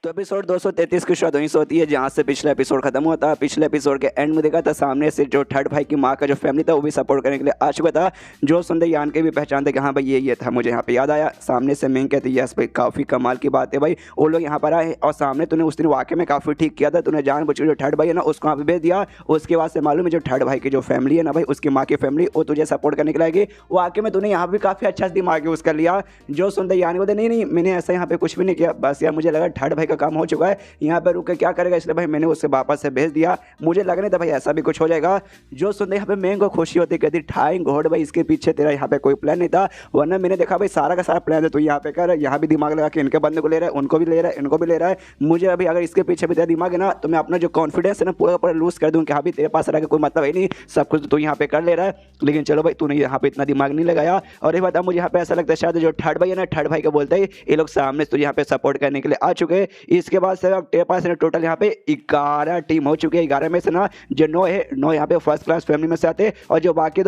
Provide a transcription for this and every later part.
तो एपिसोड 233 की शुरुआत वहीं से होती है जहाँ से पिछला एपिसोड खत्म हुआ था। पिछले एपिसोड के एंड में देखा था सामने से जो थर्ड भाई की माँ का जो फैमिली था वो भी सपोर्ट करने के लिए आ चुका था। जो सुनते यान के भी पहचान थे कि हाँ भाई ये था। मुझे यहाँ पे याद आया सामने से मैं कहती यस भाई काफ़ी कमाल की बात है भाई वो लोग यहाँ पर आए और सामने तूने उस दिन वाकई में काफ़ी ठीक किया था। तूने जानबूझ के जो थर्ड भाई है ना उसको वहाँ पे भेज दिया। उसके बाद से मालूम है जो थर्ड भाई की जो फैमिली है ना भाई उसकी माँ की फैमिली वो तुझे सपोर्ट करने के लिए आएगी। वाकई में तूने यहाँ भी काफ़ी अच्छा दिमाग यूज़ कर लिया। जो सुनते यान को नहीं मैंने ऐसा यहाँ पे कुछ भी नहीं किया। बस यार मुझे लगा थर्ड भाई का काम हो चुका है यहाँ पर रुक के क्या करेगा इसलिए भाई मैंने उससे वापस से भेज दिया। मुझे लग नहीं था भाई ऐसा भी कुछ हो जाएगा। जो सुनते यहाँ पे मैं को खुशी होती कहती थैंक गॉड भाई इसके पीछे तेरा यहाँ पे कोई प्लान नहीं था। वरना मैंने देखा भाई सारा का सारा प्लान है तो यहाँ पे कर यहाँ भी दिमाग लगा कि इनके बंदे को ले रहा है उनको भी ले रहा है इनको भी ले रहा है। मुझे अभी अगर इसके पीछे भी तेरा दिमाग है ना तो मैं अपना जो कॉन्फिडेंस है ना पूरा पूरा लूज कर दूँ कि हाँ भी तेरे पास रह के कोई मतलब है नहीं सब कुछ तो यहाँ पे कर ले रहा है। लेकिन चलो भाई तूने यहाँ पे इतना दिमाग नहीं लगाया। और ये बता मुझे यहाँ पे ऐसा लगता है शायद जो थर्ड भाई है ना थर्ड भाई को बोलते ही ये लोग सामने से तुझे यहाँ पे सपोर्ट करने के लिए आ चुके हैं। इसके बाद से अब तेरे पास टोटल यहाँ पे 11 टीम हो चुकी है। 11 में से ना जो 9 है 9 यहाँ पे फर्स्ट क्लास फैमिली में से आते हैं और जो बाकी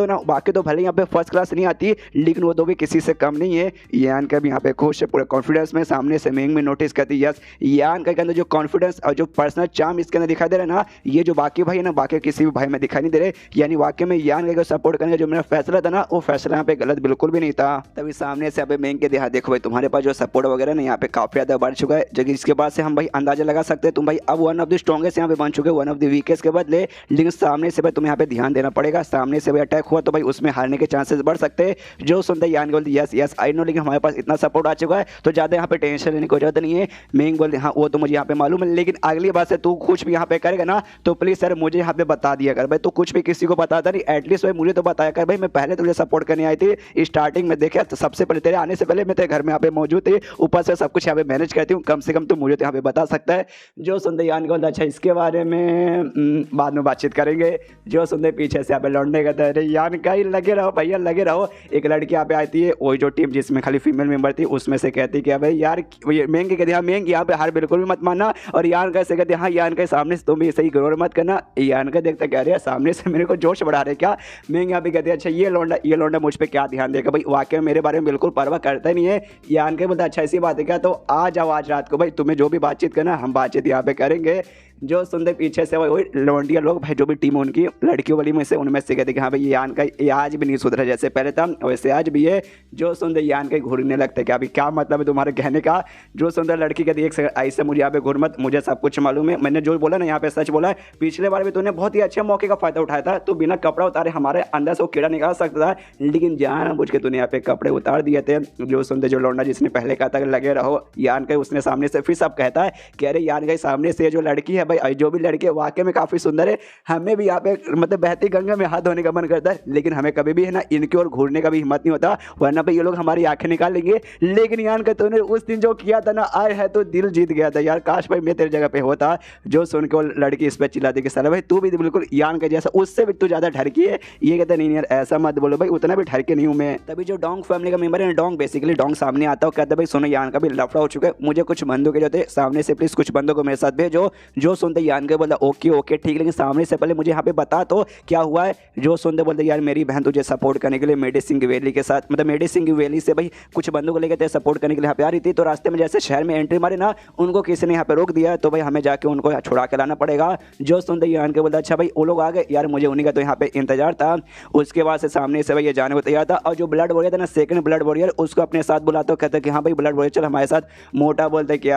दो भले यहाँ पे फर्स्ट क्लास नहीं आती लेकिन वो दो भी किसी से कम नहीं है। यान का भी यहाँ पे खुश है पूरे कॉन्फिडेंस में सामने से मेंग में नोटिस करती यस यान का के अंदर जो कॉन्फिडेंस और जो पर्सनल चार्म इसके अंदर दिखाई दे रहा है ना ये जो बाकी भाई है ना बाकी किसी भी भाई में दिखाई नहीं दे रहे। यानी वाकई में यान का सपोर्ट करने का जो मेरा फैसला था ना वो फैसला यहाँ पे गलत बिल्कुल भी नहीं था। तभी सामने से यहाँ पे मेंग के देखा देखो भाई तुम्हारे पास जो सपोर्ट वगैरह ना यहाँ पे काफी ज्यादा बढ़ चुका है जो कि इसके बाद से हम भाई अंदाजा लगा सकते हैं तुम भाई अब वन ऑफ द स्ट्रॉन्गेस्ट यहाँ पे बन चुके वन ऑफ द वीकेस्ट के बदले। लेकिन सामने से भाई तुम्हें यहाँ पे ध्यान देना पड़ेगा। सामने से भाई अटैक हुआ तो भाई उसमें हारने के चांसेस बढ़ सकते हैं। जो सुनते यान बोलती यस यस आई नो लेकिन हमारे पास इतना सपोर्ट आ चुका है तो ज़्यादा यहाँ पे टेंशन लेने की जरूरत नहीं है। मेंग बोलते हाँ वो तो मुझे यहाँ पे मालूम है लेकिन अगली बार से तू कुछ भी यहाँ पे करेगा ना तो प्लीज़ सर मुझे यहाँ पे बता दिया कर भाई। तो कुछ भी किसी को बताता नहीं एटलीस्ट भाई मुझे तो बताया कर भाई। मैं पहले तुझे सपोर्ट करने आई थी स्टार्टिंग में देखा तो सबसे पहले तेरे आने से पहले मैं तेरे घर में यहाँ पे मौजूद थी ऊपर से सब कुछ यहाँ पे मैनेज करती हूँ कम से कम तो मुझे तो यहाँ पे बता सकता है। जो सुनते यान को अच्छा इसके बारे में बाद में बातचीत करेंगे। जो सुनते पीछे से यहाँ पे लौटने का अरे यान का ही लगे रहो भैया लगे रहो। एक लड़की यहाँ पे आती है वही जो टीम जिसमें खाली फीमेल मेंबर थी उसमें से कहती कि भाई यार मेंग कहती हाँ मेंग यहाँ पे हार बिल्कुल भी मत मानना। और यान कैसे कहते हाँ यान के सामने से तुम भी सही ग्रोर मत करना। यान का देखता कह रहे हैं सामने से मेरे को जोश बढ़ा रहे क्या। मेंग यहाँ पे कहते हैं अच्छा ये लौंडा मुझ पर क्या ध्यान देगा भाई वाकई मेरे बारे में बिल्कुल परवाह करता ही नहीं है। यान के बोलता अच्छा ऐसी बात है क्या तो आ जाओ आज रात को भाई तुम्हें जो भी बातचीत करना हम बातचीत यहाँ पे करेंगे। जो सुनते पीछे से वही लौंडिया लोग भाई जो भी टीम उनकी लड़कियों वाली में से उनमें से कहते कि हाँ भाई यान का ये आज भी नहीं सुधरा जैसे पहले था वैसे आज भी है। जो सुनते यान के घूरने लगते कि अभी क्या मतलब है तुम्हारे कहने का। जो सुंदर लड़की कहती एक सेकंड ऐसे मुझे यहाँ पे घूर मत मुझे सब कुछ मालूम है। मैंने जो बोला ना यहाँ पे सच बोला है। पिछले बार भी तूने बहुत ही अच्छे मौके का फायदा उठाया था। तू बिना कपड़ा उतारे हमारे अंदर से वो कीड़ा निकाल सकता था लेकिन जानबूझ के तूने यहाँ पे कपड़े उतार दिए थे। जो सुनते जो लौंडा जिसने पहले कहा था लगे रहो यान का उसने सामने से फिर सब कहता है कह रहे यान का सामने से जो लड़की है भाई जो भी लड़की वाकई में काफी सुंदर है। हमें भी यहाँ पे मतलब बहती गंगा में हाथ धोने का मन करता है लेकिन हमें कभी भी है ना इनकी ओर घूरने का भी हिम्मत नहीं होता वरना पे ये लोग हमारी आंखें निकाल लेंगे। लेकिन यान का तूने उस दिन जो किया था ना आए है तो दिल जीत गया था यार काश भाई मैं तेरी जगह पे होता। जो सुन के वो लड़की इस पर चिल्लाती कि साला भाई तू भी बिल्कुल यान का जैसा उससे भी तू ज्यादा ठरकी है। ये कहता नहीं यार ऐसा मत बोलो भाई उतना भी ठरके नहीं हूँ मैं। तभी जो डोंग फैमिली का मेंबर है डोंग बेसिकली डोंग सामने आता है कहता भाई सुनो यान का भी लफड़ा हो चुका है मुझे कुछ बंदों के जो थे सामने से प्लीज कुछ बंदों को मेरे साथ भेजो। जो सुनते यान के बोला ओके ओके ठीक लेकिन सामने से पहले मुझे यहाँ पे बता तो क्या हुआ है। जो सुनते बोलते यार मेरी बहन तुझे सपोर्ट करने के लिए मेडी सिंह वैली के साथ मतलब मेडी सिंह वैली से भाई कुछ बंदों को लेकर सपोर्ट करने के लिए यहाँ पे आ रही थी तो रास्ते में जैसे शहर में एंट्री मारी ना उनको किसी ने यहाँ पे रोक दिया तो भाई हमें जाके उनको छुड़ा के लाना पड़ेगा। जो सुनते यान के बोलते अच्छा भाई वो लोग आ गए यार मुझे उन्हीं का तो यहाँ पे इंतजार था। उसके बाद से सामने से भाई ये जाने को तैयार था और जो ब्लड वॉरियर था ना सेकंड ब्लड वॉरियर उसको अपने साथ बुलाते कहते कि हाँ भाई ब्लड वॉरियर चल हमारे साथ। मोटा बोलते कि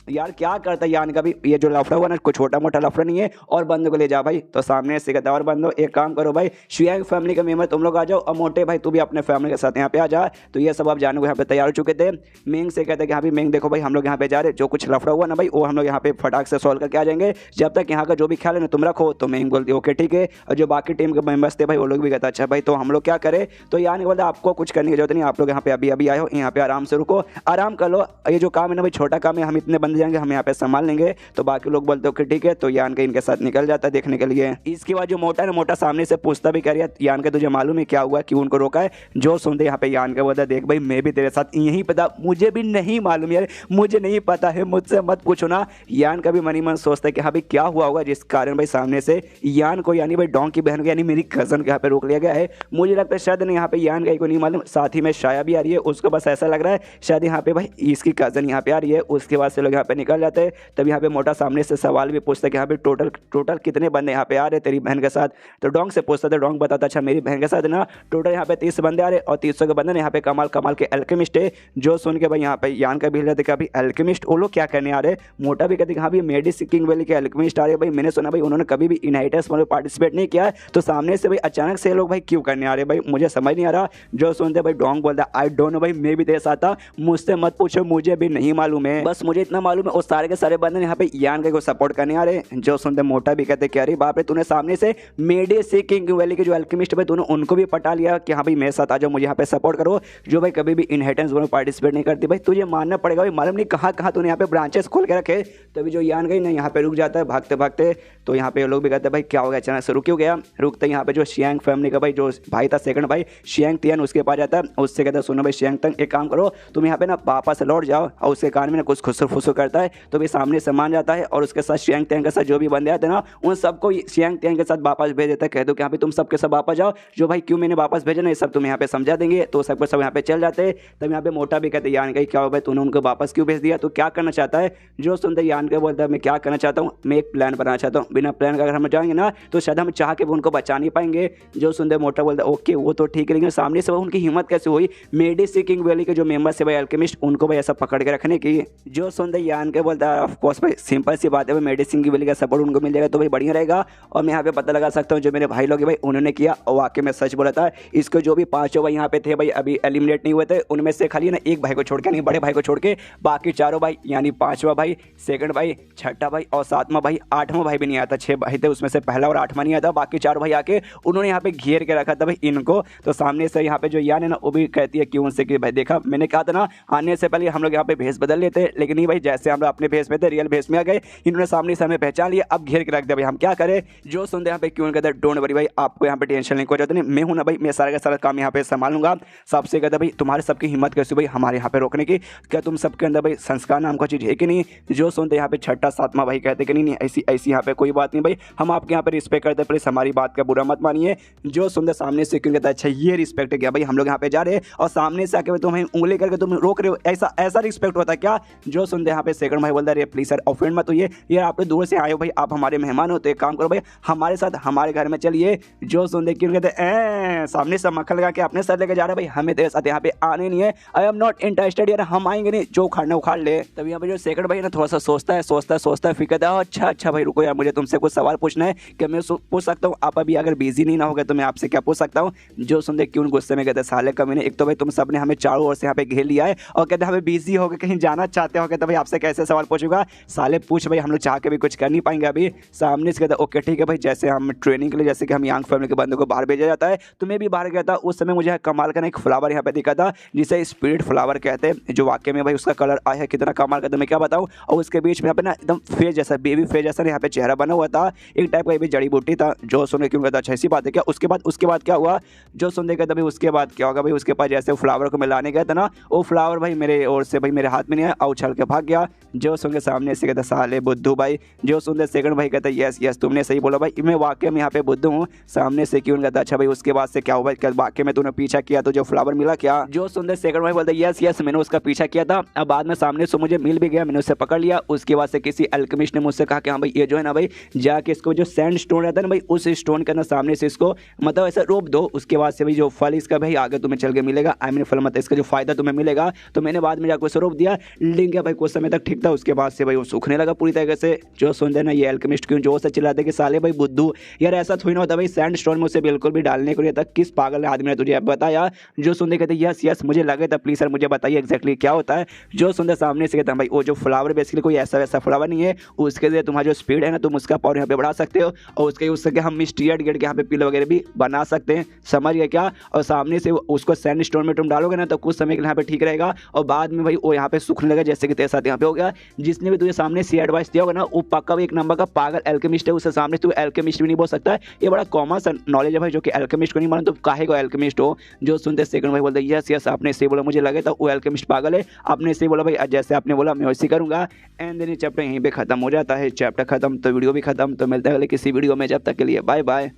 यार क्या करता है यान का भी ये जो लफड़ा हुआ ना कोई छोटा मोटा लफड़ा नहीं है और बंदों को ले जा भाई। तो सामने से कहता और बंदो एक काम करो भाई शियांग फैमिली का मेंबर तुम लोग आ जाओ और मोटे भाई तू भी अपने फैमिली के साथ यहाँ पे आ जा। तो ये सब आप जाने को यहाँ पे तैयार हो चुके थे। मेंग से कहते हैं कि हाँ भाई मेंग देखो भाई हम लोग यहाँ पे जा रहे जो कुछ लफड़ा हुआ ना भाई वो हम लोग यहाँ पे फटाक से सॉल्व करके आ जाएंगे जब तक यहाँ का जो भी ख्याल है ना तुम रखो। तो मेंग बोलती ओके ठीक है। और जो बाकी टीम के मेंबर्स थे भाई वो लोग भी कहता अच्छा भाई तो हम लोग क्या करें। तो यान बोलते आपको कुछ करने की जरूरत नहीं आप लोग यहाँ पे अभी अभी आए हो यहाँ पे आराम से रुको आराम कर लो। ये जो काम है ना भाई छोटा काम है हम इतने बंद जाएंगे हम यहाँ पे संभाल लेंगे। तो बाकी लोग बोलते हो ठीक है तो यान के इनके साथ निकल जाता है देखने के लिए। इसके बाद जो मोटा है ना मोटा सामने से पूछता भी कर यान के तुझे मालूम है क्या हुआ क्यों उनको रोका है। जो सुनते यहाँ पे यान के बोलता देख भाई मैं भी तेरे साथ यही पता मुझे भी नहीं मालूम यार मुझे नहीं पता है मुझसे मत पूछो ना। यान का भी मनी मन सोचता है कि हाँ भाई क्या हुआ होगा जिस कारण भाई सामने से यान को यानी भाई डोंग की बहन को यानी मेरी कजन को यहाँ पे रोक लिया गया है। मुझे लगता है शायद नहीं यहाँ पे यान का को नहीं मालूम साथ ही में शाया भी आ रही है उसको बस ऐसा लग रहा है शायद यहाँ पे भाई इसकी कजन यहाँ पे आ रही है। उसके बाद से लोग यहाँ पे निकल जाते हैं। तब यहाँ पे मोटा सामने से सवाल भी पूछता है कि यहाँ पे टोटल कितने बंदे यहाँ पे आ रहे तेरी बहन के साथ। तो डोंग से पूछता था, डोंग बताता अच्छा मेरी बहन के साथ ना टोटल यहाँ पे 30 बंदे आ रहे और 300 के बंदे यहाँ पे कमाल के एल्केमिस्ट है। जो सुन के भाई यहाँ पे यान का भी हिल जाते कि अभी एल्केमिस्ट वो लोग क्या करने आ रहे। मोटा भी कहते कि हाँ भी मेडिसिकिंग वैली के एल्केमिस्ट आ रहे। भाई मैंने सुना भाई उन्होंने कभी भी इनहाइटर्स में पार्टिसिपेट नहीं किया है, तो सामने से भाई अचानक से लोग भाई क्यों करने आ रहे भाई मुझे समझ नहीं आ रहा। जो सुनते भाई डोंग बोलता आई डोंट नो भाई मैं भी तेरे साथ था, मुझसे मत पूछो मुझे भी नहीं मालूम है, बस मुझे इतना मालूम है और सारे के सारे बंदे यहाँ पे यान को सपोर्ट करने आ रहे। जो सुनते मोटा भी कहते कि अरे बाप रे तूने सामने से मेडिसिकिंग वैली के जो एल्केमिस्ट भाई तूने उनको भी पटा लिया कि हाँ भाई मेरे साथ आ जाओ मुझे यहाँ पे सपोर्ट करो, जो भाई कभी भी इनहेरिटेंस में पार्टिसिपेट नहीं करती। भाई तुझे मानना पड़ेगा भाई मालूम नहीं कहाँ कहाँ तूने यहाँ पे ब्रांचेस खोल के रखे। तभी जो यान गई ना यहाँ पे रुक जाता है भागते भागते। तो यहाँ पे लोग भी कहते हैं भाई क्या हो गया अचानक से रुक क्यों गया। रुकते यहाँ पे जो शियांग फैमिली का भाई जो भाई था सेकंड भाई शियांग तियन उसके पास जाता है, उससे कहता है सुनो भाई शियांग तंग एक काम करो तुम यहाँ पे ना वापस लौट जाओ। और उसके कान में ना कुछ खुसर फुसर करता है तो भाई सामने सामान जाता है और उसके साथ शियांग तियन के साथ जो भी बंदे आते हैं ना उन सबको शियांग तियन के साथ वापस भेज देता है। कह दो कि यहाँ पे तुम सबके सब वापस जाओ, जो भाई क्यों मैंने वापस भेजा ना ये सब तुम यहाँ पे समझा देंगे। तो सबको सब यहाँ पे चल जाते हैं। तब यहाँ पे मोटा भी कहते यान का क्या हो भाई तूने उनको वापस क्यों भेज दिया, तो क्या करना चाहता है। जो सुनते यान के बोलता है मैं क्या करना चाहता हूँ, मैं एक प्लान बनाना चाहता हूँ, बिना प्लान का अगर हम जाएंगे ना तो शायद हम चाह के भी उनको बचा नहीं पाएंगे। जो सुनते मोटा बोलता है ओके वो तो ठीक है, लेकिन सामने से उनकी हिम्मत कैसे हुई मेडिसिकिंग वैली के जो मेंबर्स है भाई एल्केमिस्ट उनको भाई ऐसा पकड़ के रखने की। जो सुनते यान के बोलता है ऑफकोर्स भाई सिंपल सी बात है भाई मेडिसिकिंग वैली का सपोर्ट उनको मिल जाएगा तो भाई बढ़िया रहेगा। और मैं यहाँ पे पता लगा सकता हूँ जो मेरे भाई लोग भाई उन्होंने किया और वाकई में सच बोला था। इसको जो भी पांचों भाई यहाँ पे थे भाई अभी एलिमिनेट नहीं हुए थे, उनमें से खाली ना एक भाई को छोड़ के नहीं बड़े भाई को छोड़ के बाकी चारों भाई यानी पांचवा भाई सेकंड भाई छठा भाई और सातवां भाई आठवां भाई भी नहीं आता। 6 भाई थे उसमें से पहला और आठवां नहीं आता, बाकी चारों भाई आके उन्होंने यहाँ पे घेर के रखा था भाई इनको। तो सामने से यहाँ पे जो यान है ना वो भी कहती है क्यों से कि भाई देखा मैंने कहा था ना आने से पहले हम लोग यहाँ पे भेस बदल लेते, लेकिन नहीं भाई जैसे हम लोग अपने भेस में थे रियल भेस में आ गए, इन्होंने सामने से हमें पहचान लिया अब घेर के रख दिया भाई हम क्या करें। जो सुनते यहाँ पे क्यों कहते हैं डोंट वरी भाई आपको यहाँ पे टेंशन नहीं कोई जरूरत नहीं, मैं हूँ ना भाई मैं सारा का सारा काम यहाँ पे संभालूंगा। सबसे कहता भाई तुम्हारे सबकी हिम्मत कैसे भाई हमारे यहाँ पे रोकने की, क्या तुम सबके अंदर भाई संस्कार नाम का चीज़ है कि नहीं। जो सुनते यहाँ पे छठा सातवां भाई कहते कि नहीं ऐसी ऐसी यहाँ पे कोई बात नहीं भाई हम आपके यहाँ पे रिस्पेक्ट करते हैं, प्लीज हमारी बात का बुरा मत मानिए। जो सुनते सामने से क्यों कहता है अच्छा ये रिस्पेक्ट है क्या भाई हम लोग यहाँ पे जा रहे हैं और सामने से आके तुम्हें उंगली करके तुम रोक रहे हो, ऐसा ऐसा रिस्पेक्ट होता है क्या। जो सुनते यहाँ पे सेकंड भाई बोलता है प्लीज सर ऑफेंड मत होइए, ये आप लोग दूर से आए हो भाई आप हमारे मेहमान हो तो एक काम करो भाई हमारे साथ हमारे घर में चलिए। जो सुनते क्यों कहते हैं सामने से मक्खन लगा के अपने साथ लेके जा रहे भाई हमें तेरे साथ यहाँ पे आने नहीं है, आई एम नॉट इंटरेस्टेड यार हम आएंगे नहीं जो उखाड़ना उखाड़ ले। तभी यहाँ पे जो सेकंड भाई ना थोड़ा सा सोचता है फिर कहता है अच्छा भाई रुको यार मुझे तुमसे कुछ सवाल पूछना है कि मैं पूछ सकता हूँ, आप अभी अगर बिजी नहीं ना हो गए तो मैं आपसे क्या पूछ सकता हूँ। जो सुनते क्यों गुस्से में कहते साले कमीने एक तो भाई तुम सबने हमें चारों ओर से यहाँ पे घेर लिया है और कहते हमें बिजी हो गए कहीं जाना चाहते हो तो भाई आपसे कैसे सवाल पूछूंगा, साले पूछ भाई हम लोग चाह के भी कुछ कर नहीं पाएंगे अभी। सामने से कहता ओके ठीक है भाई जैसे हम ट्रेनिंग के लिए जैसे कि हम यांग फैमिली के बंदों को बाहर भेजा जाता है तो मैं भी बाहर गया था, उस समय मुझे कमाल का एक फ्लावर यहाँ पे दिखा था जिसे स्पिरिट फ्लावर कहते हैं, जो वाकई में भाई उसका कलर आया है कितना कमाल का तो मैं क्या बताऊँ। और उसके बीच में यहाँ पे ना एकदम फेस जैसा बेबी फेस जैसा यहाँ पे चेहरा बना हुआ था, एक टाइप का ये भी जड़ी बूटी था। जो सुनने क्यों कहता अच्छा ऐसी बात है क्या। उसके बाद क्या हुआ। जो सुनने कहता भाई उसके बाद क्या होगा भाई, उसके पास जैसे फ्लावर को मैं लाने गया था ना वो फ्लावर भाई मेरे ओर से भाई मेरे हाथ में नहीं आया और उछल के भाग गया। जो सुन के सामने से कहता साले बुद्धू भाई। जो सुनते सेकंड भाई कहता यस तुमने सही बोला भाई मैं वाकई में यहाँ पे बुद्धू हूँ। सामने से क्यों कहता अच्छा भाई उसके बाद से क्या हुआ क्या वाकई में तूने पीछा किया तो जो फ्लावर मिला क्या। जो सुनते सेकंड भाई बोलता यस मैंने उसका पीछा किया था, अब बाद में सामने से मुझे मिल भी गया, मैंने उसे पकड़ लिया। उसके बाद से किसी एल्केमिस्ट ने मुझसे कहा कि हाँ भाई ये जो है ना भाई जाके इसको जो सैंड स्टोन रहता है ना भाई उस स्टोन के अंदर सामने से इसको मतलब ऐसा रोप दो, उसके बाद से भाई जो फल इसका भाई आगे तुम्हें चल के मिलेगा, आई मीन फल मतलब इसका जो फायदा तुम्हें मिलेगा। तो मैंने बाद में जाकर उसे रोप दिया, लिंक गया भाई कुछ समय तक ठीक था, उसके बाद से भाई वो सूखने लगा पूरी तरीके से। जो सुनते ना ये एल्केमिस्ट क्यों जो से चिल्लाते कि साले भाई बुद्धू यार ऐसा थोड़ी ना होता भाई सैंड स्टोन में उसे बिल्कुल भी डालने को नहीं था, किस पागल आदमी ने तुझे बताया। जो सुनते कहते यस मुझे लगे था प्लीज सर मुझे बताइए एग्जैक्टली क्या होता है। जो सुनते सामने से कहता भाई वो जो फ्लावर बेसिकली कोई ऐसा वैसा फ्लावर नहीं है, उसके लिए तुम्हारा जो स्पीड है ना तुम उसका पावर यहाँ पे बढ़ा सकते हो और उसके उससे हम मिस्टीरियड गेट के यहाँ पे पिलो वगैरह भी बना सकते हैं, समझ गए क्या। और सामने से उसको सैंड स्टोन में तुम डालोगे ना तो कुछ समय के लिए यहाँ पे ठीक रहेगा और बाद में भाई वो यहाँ पे सूखने लगा जैसे कि तेरे साथ यहाँ पे हो गया। जिसने भी तुझे सामने से एडवाइस दिया होगा ना वो पक्का एक नंबर का पागल एल्केमिस्ट है, उससे सामने तू एल्केमिस्ट भी नहीं बोल सकता है। ये बड़ा कॉमन सा नॉलेज है भाई जो कि एल्केमिस्ट को नहीं मानो तो काहे को एल्केमिस्ट हो। जो सुनते सेकंड भाई बोलते यस आपने सही बोला, मुझे लगे था वो एल्केमिस्ट पागल है, आपने सही बोला भाई जैसे आपने बोला मैं वैसे करूंगा। एंड देन चैप्टर यहीं पे खत्म हो जाता है, चैप्टर खत्म तो वीडियो भी खत्म। तो मिलता है अगले किसी वीडियो में, जब तक के लिए बाय बाय।